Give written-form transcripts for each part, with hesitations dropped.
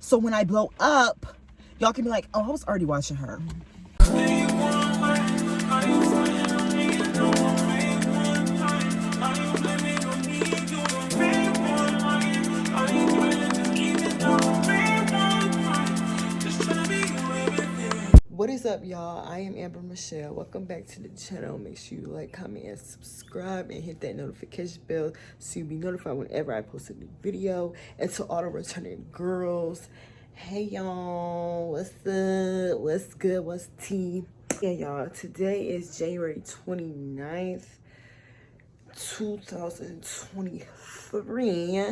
So when I blow up, y'all can be like, oh, I was already watching her. What is up, y'all? I am Amber Michelle. Welcome back to the channel. Make sure you like, comment, and subscribe, and hit that notification bell so you'll be notified whenever I post a new video. And to all the returning girls, hey y'all, what's up? What's good? What's tea? Yeah, y'all, today is January 29th, 2023.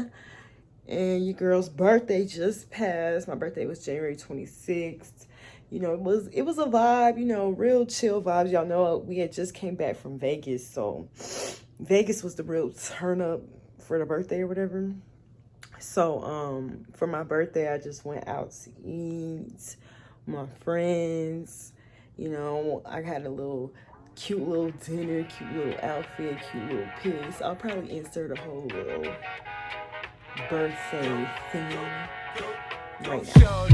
And your girl's birthday just passed. My birthday was January 26th. You know, it was a vibe, you know, real chill vibes. Y'all know we had just came back from Vegas, so Vegas was the real turn up for the birthday or whatever. So for my birthday, I just went out to eat with my friends. You know, I had a little cute little dinner, cute little outfit, cute little pics. I'll probably insert a whole little birthday thing right now.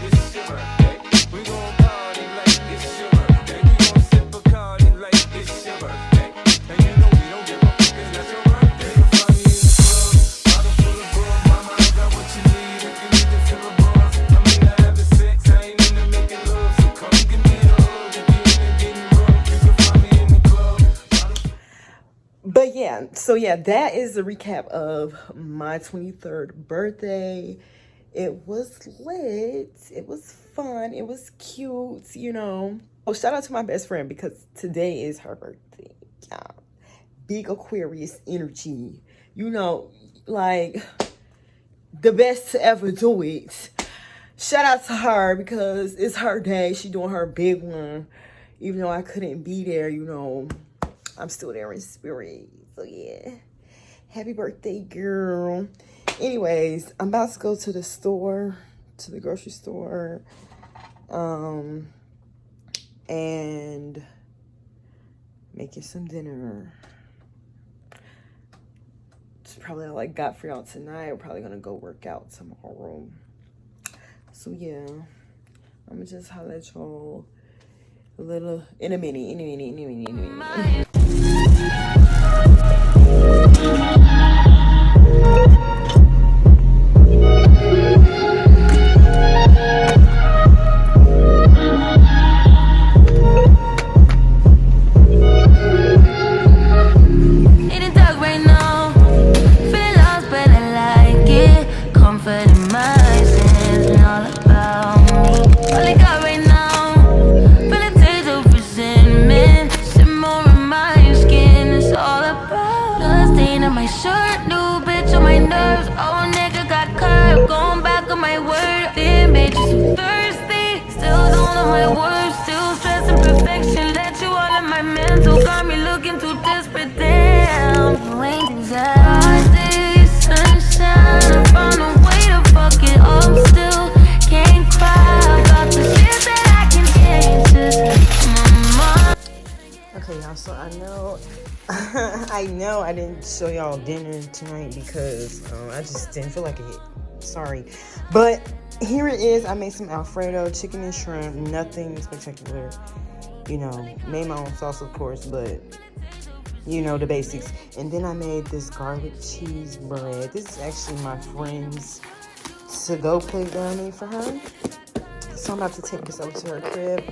It's your birthday. We gon' party like it's your birthday. We gon' sip a Cardi like it's your birthday. And you know we don't give a fuck, it's not your birthday. You'll find me in the club, bottle full of bug. Mama, I got what you need if you need to fill a bar. I mean, I having sex, I ain't into making love. So come give me a hug if you ain't getting rough. You can find me in the club. But yeah, so yeah, that is the recap of my 23rd birthday. It was lit. It was fun. It was cute, you know. Oh, shout out to my best friend because today is her birthday. Yeah. Big Aquarius energy. You know, like the best to ever do it. Shout out to her because it's her day. She doing her big one. Even though I couldn't be there, you know, I'm still there in spirit. So yeah. Happy birthday, girl. Anyways, I'm about to go to the store, to the grocery store, and making some dinner. It's probably all I got for y'all tonight. We're probably gonna go work out tomorrow. So yeah, I'm gonna just holler at y'all a little in a minute. Okay, y'all, so I know I didn't show y'all dinner tonight because I just didn't feel like it. Sorry. But here it is. I made some Alfredo, chicken and shrimp, nothing spectacular. You know, made my own sauce, of course, but you know, the basics. And then I made this garlic cheese bread. This is actually my friend's to-go plate that I made for her. So I'm about to take this over to her crib.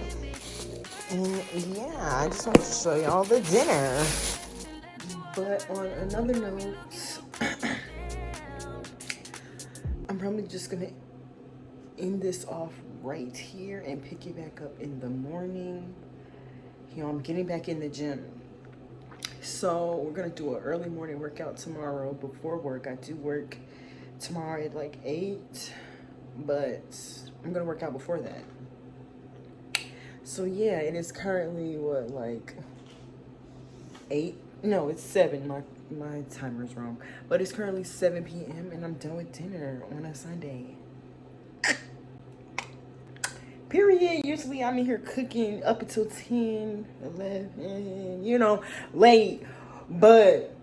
And yeah, I just wanted to show y'all the dinner. But on another note, I'm probably just gonna end this off right here and pick it back up in the morning. You know, I'm getting back in the gym. So we're gonna do an early morning workout tomorrow before work. I do work tomorrow at like 8, but I'm gonna work out before that. So yeah, it is currently what, like 8? No, it's 7. My timer's wrong. But it's currently 7 p.m. and I'm done with dinner on a Sunday. Period. Usually I'm in here cooking up until 10, 11, you know, late. But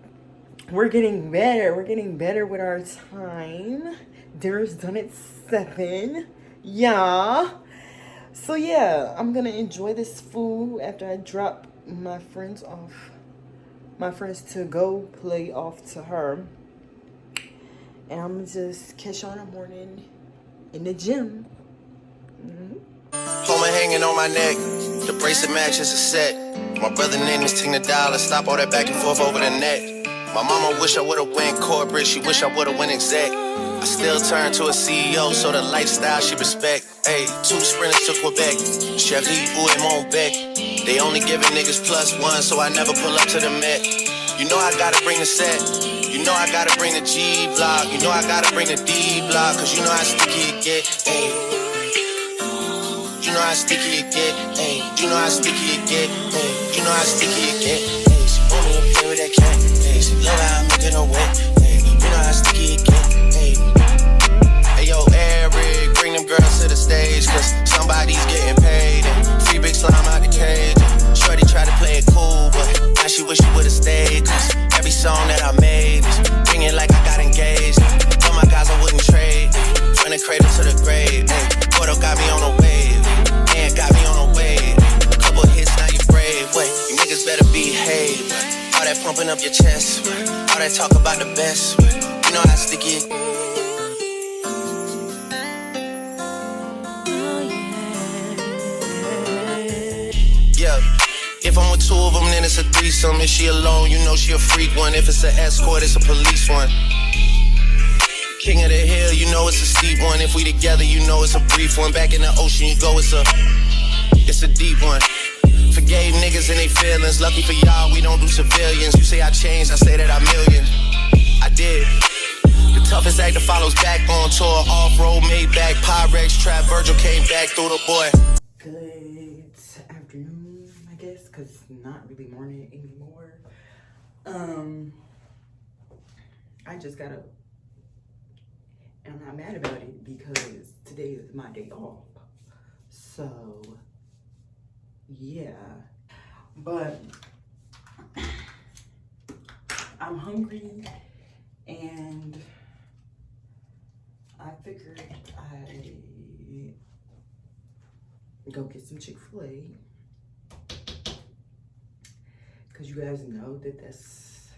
we're getting better. We're getting better with our time. Dinner's done at 7. Yeah. So yeah, I'm gonna enjoy this food after I drop my friends off. My friends to go play off to her. And I'm gonna just catch y'all in the morning in the gym. Homa hanging on my neck, the bracelet matches a set. My brother name is Ting the Dollar, stop all that back and forth over the net. My mama wish I would've went corporate, she wish I would've went exec. I still turn to a CEO, so the lifestyle she respect. Ayy, 2 sprinters to Quebec, Cherie ou et mon bec. They only giving niggas +1, so I never pull up to the Met. You know I gotta bring the set, you know I gotta bring the G block, you know I gotta bring the D block, cause you know how sticky it get, ayy. You know how sticky it get, ayy. You know how sticky it get, ayy. You know how sticky it get, ayy. She want me to play with that cat, ayy. She love how I make it wet, ayy. You know how sticky it get, ayy. Hey yo, Eric, bring them girls to the stage, cause somebody's getting paid. And free big slime out the cage. Shorty tried to play it cool, but now she wish she would've stayed. Cause every song that I made was ringing like I got engaged. Told my guys I wouldn't trade, from the cradle to the grave, ayy. Porto got me on a wave. And got me on a wave. Couple hits, now you brave. Wait, you niggas better behave. All that pumping up your chest. All that talk about the best. You know how sticky it. Yeah. If I'm with 2 of them, then it's a threesome. If she alone, you know she a freak one. If it's an escort, it's a police one. King of the hill, you know it's a steep one. If we together, you know it's a brief one. Back in the ocean, you go, it's a deep one. Forgave niggas and they feelings. Lucky for y'all, we don't do civilians. You say I changed, I say that I'm million. I did. The toughest actor follows back on tour. Off-road, made back, Pyrex, trap, Virgil came back through the boy. Good afternoon, I guess, because it's not really morning anymore. I just got up. And I'm not mad about it because today is my day off. So, yeah. But I'm hungry and I figured I'd go get some Chick-fil-A. Because you guys know that that's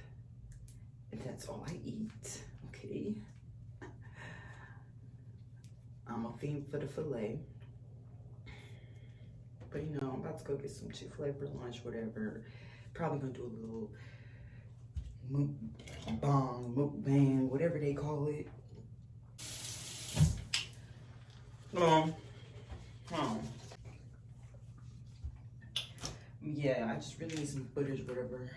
all I eat, okay? I'm a fiend for the filet. But you know, I'm about to go get some Chick-fil-A for lunch, whatever. Probably gonna do a little mukbang, whatever they call it. Yeah, I just really need some footage, whatever.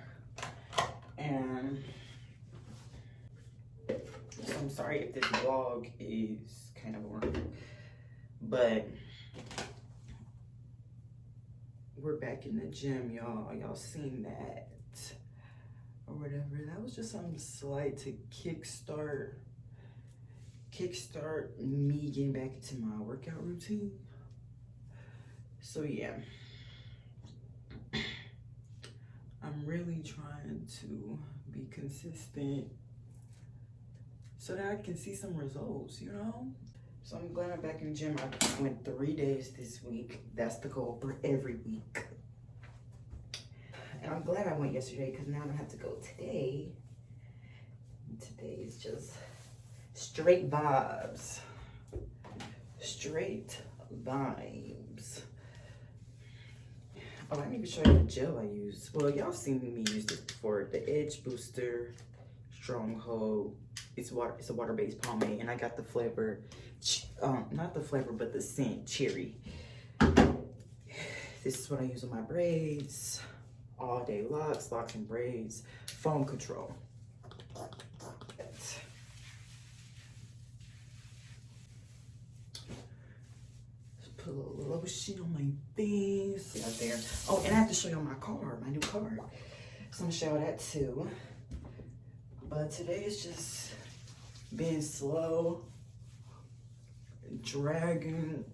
And so I'm sorry if this vlog is kind of boring, but we're back in the gym, y'all. Y'all seen that or whatever. That was just something slight to kickstart me getting back into my workout routine. So yeah, I'm really trying to be consistent so that I can see some results, you know? So I'm glad I'm back in the gym. I went 3 days this week. That's the goal for every week. And I'm glad I went yesterday because now I don't have to go today. Today is just straight vibes. Straight vibes. Oh, I need to show you the gel I use. Well, y'all seen me use this before. The Edge Booster Stronghold. It's a water-based pomade, and I got the flavor, not the flavor, but the scent, cherry. This is what I use on my braids. All day locks and braids, foam control. Just put a little lotion on my face. Out there. Oh, and I have to show you my car, my new car. So I'm gonna show that too. But today is just being slow, dragging.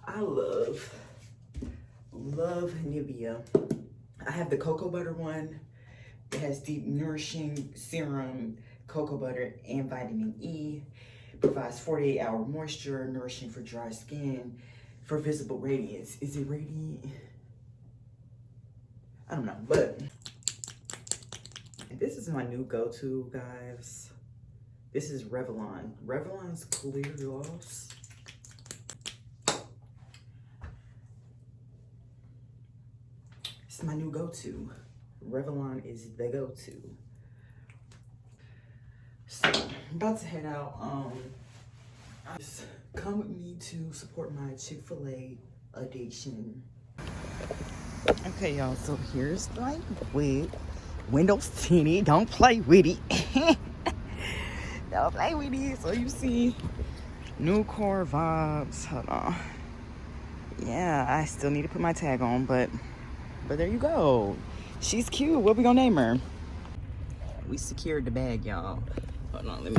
I love Nivea. I have the cocoa butter one. It has deep nourishing serum, cocoa butter, and vitamin E. provides 48-hour moisture, nourishing for dry skin, for visible radiance. Is it radiant? I don't know, but this is my new go-to, guys. This is Revlon. Revlon's clear gloss. It's my new go-to. Revlon is the go-to. So I'm about to head out. Just come with me to support my Chick-fil-A addiction. Okay, y'all. So here's like with Windows tinted. Don't play with it. Don't play with it. So you see, new core vibes. Hold on. Yeah, I still need to put my tag on, but there you go. She's cute. What we gonna name her? We secured the bag, y'all. Hold on, let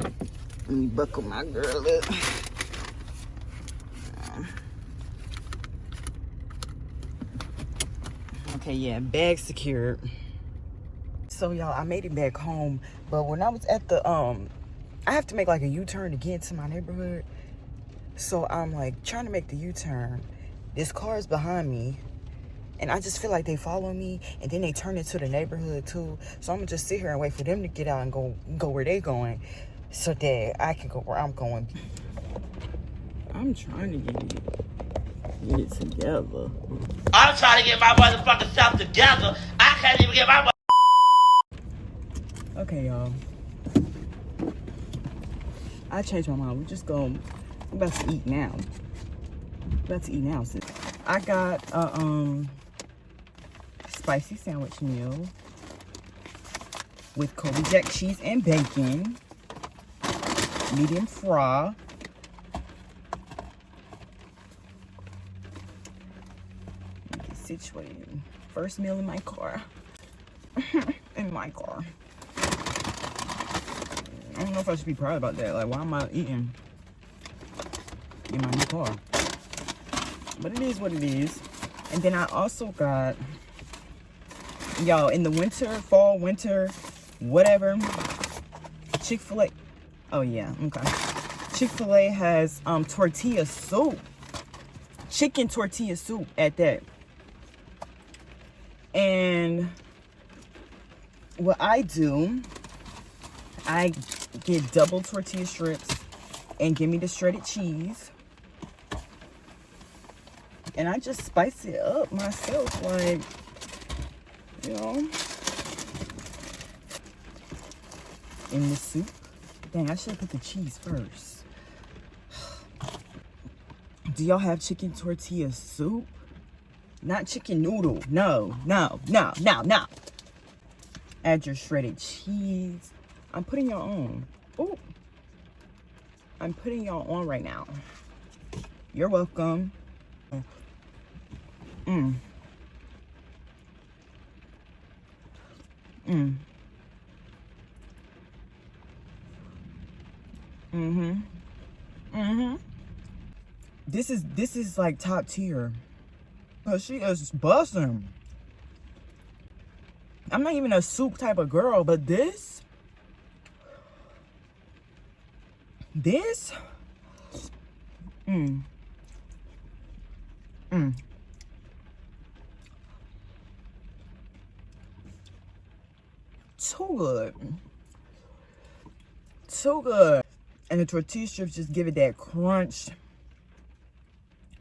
me buckle my girl up. Okay, yeah, bag secured. So y'all, I made it back home, but when I was at the I have to make like a U-turn to get into my neighborhood. So I'm like trying to make the U-turn. This car is behind me, and I just feel like they follow me, and then they turn into the neighborhood too. So I'm gonna just sit here and wait for them to get out and go where they going, so that I can go where I'm going. I'm trying to get it together. I'm trying to get my motherfucking self together. I can't even get my. Okay, y'all. I changed my mind. I'm about to eat now. Sis. I got a spicy sandwich meal with Kobe Jack cheese and bacon, medium fry. Get situated. First meal in my car. In my car. I don't know if I should be proud about that. Like, why am I eating in my new car? But it is what it is. And then I also got, y'all, in the winter, fall, winter, whatever, Chick-fil-A. Oh, yeah, okay. Chick-fil-A has tortilla soup. Chicken tortilla soup at that. And what I do, I get double tortilla strips and give me the shredded cheese. And I just spice it up myself, like, you know, in the soup. Dang, I should have put the cheese first. Do y'all have chicken tortilla soup? Not chicken noodle. No. Add your shredded cheese. I'm putting y'all on. Ooh. I'm putting y'all on right now. You're welcome. This is like top tier. But she is busting. I'm not even a soup type of girl, but this too good. So good. And the tortilla strips just give it that crunch,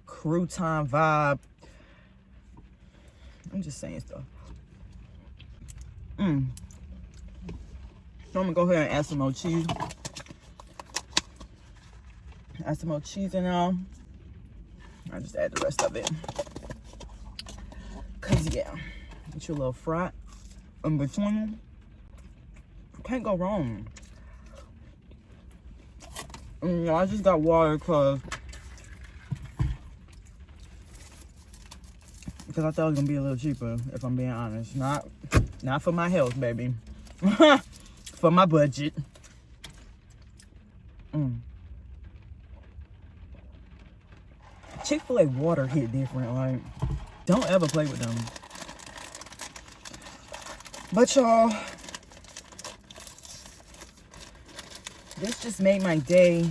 crouton vibe. I'm just saying stuff. So I'm gonna go ahead and add some more cheese. Add some more cheese in there. I'll just add the rest of it. Cause yeah, get your little fry in between. Can't go wrong. I just got water because I thought it was gonna be a little cheaper, if I'm being honest. Not for my health, baby. For my budget. Chick-fil-A water hit different. Like, don't ever play with them. But y'all, this just made my day.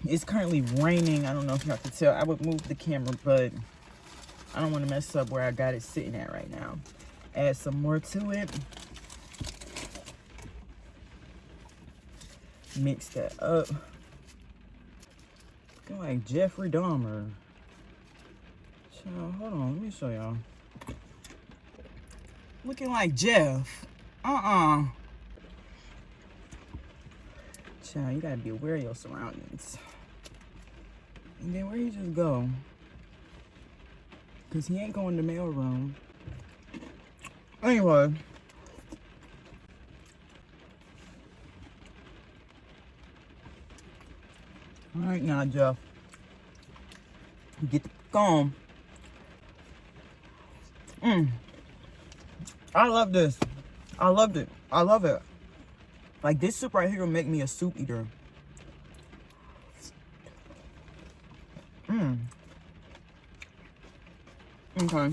It's currently raining. I don't know if y'all can tell. I would move the camera, but I don't want to mess up where I got it sitting at right now. Add some more to it. Mix that up. Looking like Jeffrey Dahmer. So, hold on, let me show y'all. Looking like Jeff. Child, you gotta be aware of your surroundings. And then where he just go? Cause he ain't going to the mail room. Anyway. All right now, Jeff. Get the comb. I love this. I loved it. I love it. Like, this soup right here will make me a soup eater. Okay.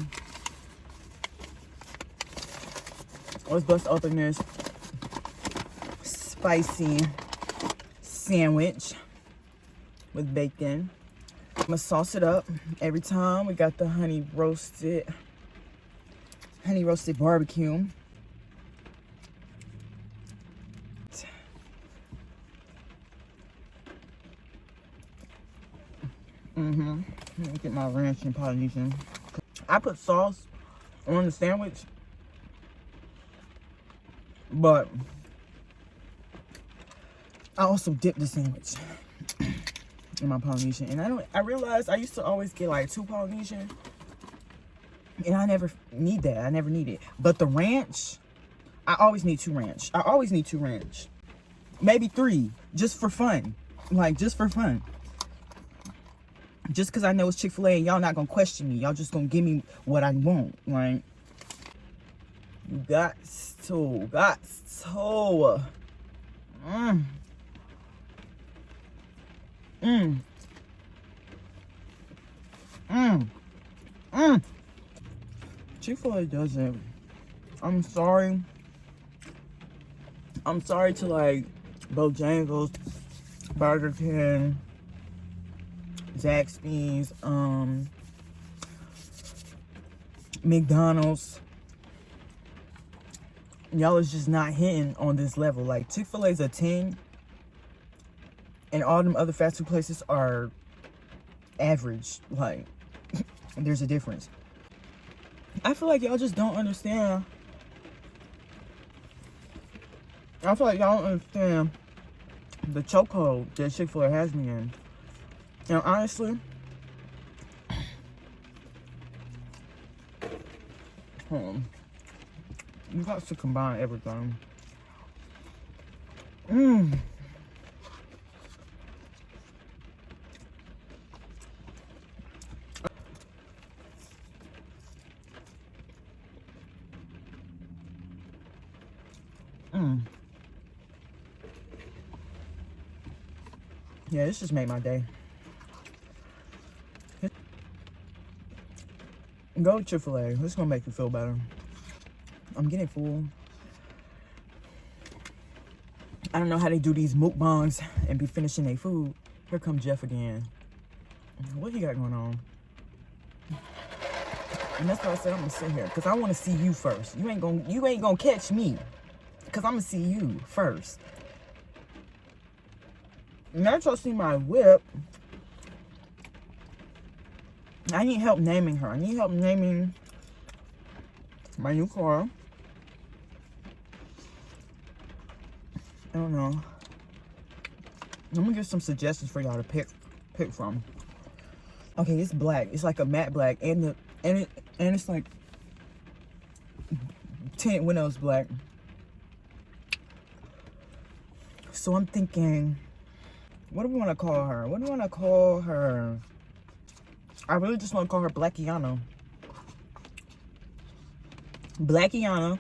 Let's bust open this spicy sandwich with bacon. I'm gonna sauce it up every time. We got the honey roasted barbecue. Let me get my ranch and Polynesian. I put sauce on the sandwich, but I also dip the sandwich in my Polynesian. And I realized I used to always get like 2 Polynesian, and I never need that. I never need it. But the ranch, I always need 2 ranch. I always need 2 ranch. Maybe 3, just for fun. Like, just for fun. Just because I know it's Chick-fil-A and y'all not going to question me. Y'all just going to give me what I want. Like, you got to. Chick-fil-A does it. I'm sorry. I'm sorry to like Bojangles, Burger King, Zaxby's, McDonald's. Y'all is just not hitting on this level. Like, Chick-fil-A's a 10, and all them other fast food places are average. Like, there's a difference. I feel like y'all just don't understand. I feel like y'all don't understand the chokehold that Chick-fil-A has me in. And honestly, you got to combine everything. Yeah, this just made my day. Go to Chick-fil-A. This is gonna make you feel better. I'm getting full. I don't know how they do these mukbangs and be finishing their food. Here come Jeff again. What you got going on? And that's why I said I'm gonna sit here, because I want to see you first. You ain't gonna catch me, because I'm gonna see you first. Now that y'all see my whip, I need help naming her. I need help naming my new car. I don't know. I'm gonna get some suggestions for y'all to pick from. Okay, it's black. It's like a matte black, and it's like tinted windows black. So I'm thinking, what do we want to call her? What do we want to call her? I really just want to call her Blackiana. Blackiana.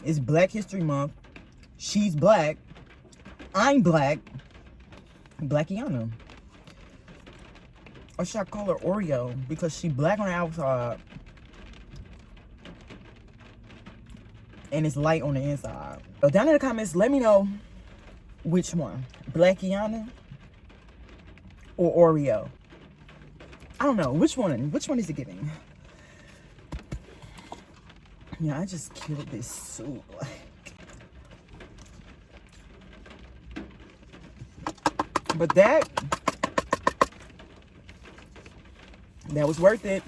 It's Black History Month. She's black. I'm black. Blackiana. Or should I call her Oreo? Because she's black on the outside and it's light on the inside. So down in the comments, let me know which one. Blackiana or Oreo. I don't know which one is it giving. Yeah, I just killed this soup. But that was worth it.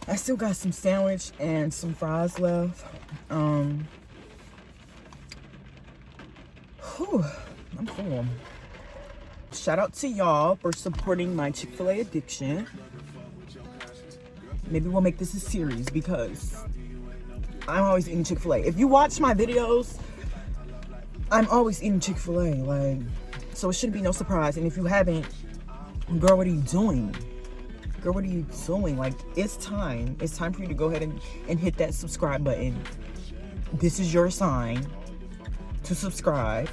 I still got some sandwich and some fries left. I'm full. Shout out to y'all for supporting my Chick-fil-A addiction. Maybe we'll make this a series because I'm always eating Chick-fil-A. If you watch my videos, I'm always eating Chick-fil-A. Like, so it shouldn't be no surprise. And if you haven't, girl, what are you doing? Girl, what are you doing? Like, it's time. It's time for you to go ahead and hit that subscribe button. This is your sign to subscribe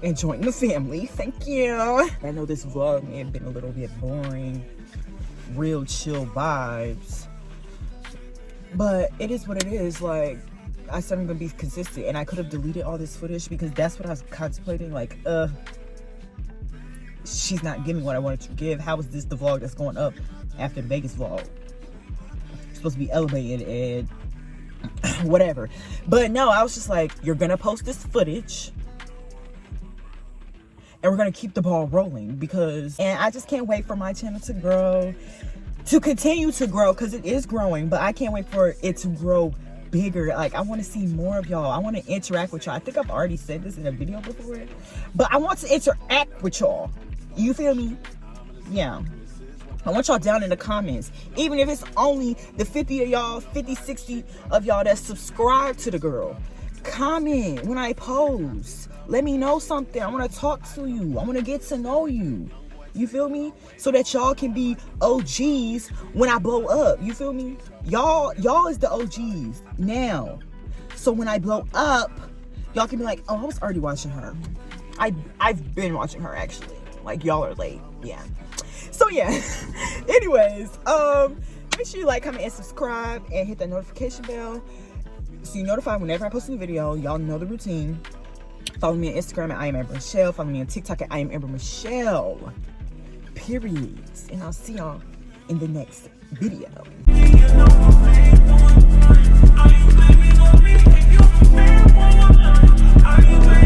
and join the family. Thank you. I know this vlog may have been a little bit boring. Real chill vibes. But it is what it is. Like, I said I'm gonna be consistent, and I could have deleted all this footage because that's what I was contemplating. Like, she's not giving what I wanted to give. How is this the vlog that's going up after the Vegas vlog? It's supposed to be elevated and whatever. But no, I was just like, you're gonna post this footage and we're gonna keep the ball rolling, and I just can't wait for my channel to grow, to continue to grow, because it is growing, but I can't wait for it to grow bigger. Like, I want to see more of y'all. I want to interact with y'all. I think I've already said this in a video before, but I want to interact with y'all. You feel me? Yeah. I want y'all down in the comments. Even if it's only the 50 of y'all, 50, 60 of y'all that subscribe to the girl. Comment when I post. Let me know something. I want to talk to you. I want to get to know you. You feel me? So that y'all can be OGs when I blow up. You feel me? Y'all is the OGs now. So when I blow up, y'all can be like, oh, I was already watching her. I've been watching her, actually. Like, y'all are late. Yeah. So yeah. Anyways, make sure you like, comment, and subscribe, and hit that notification bell so you're notified whenever I post a new video. Y'all know the routine. Follow me on Instagram at I am Amber Michelle. Follow me on TikTok at I am Amber Michelle. Period. And I'll see y'all in the next video. Are you blaming on me? If you're a fan, are you blaming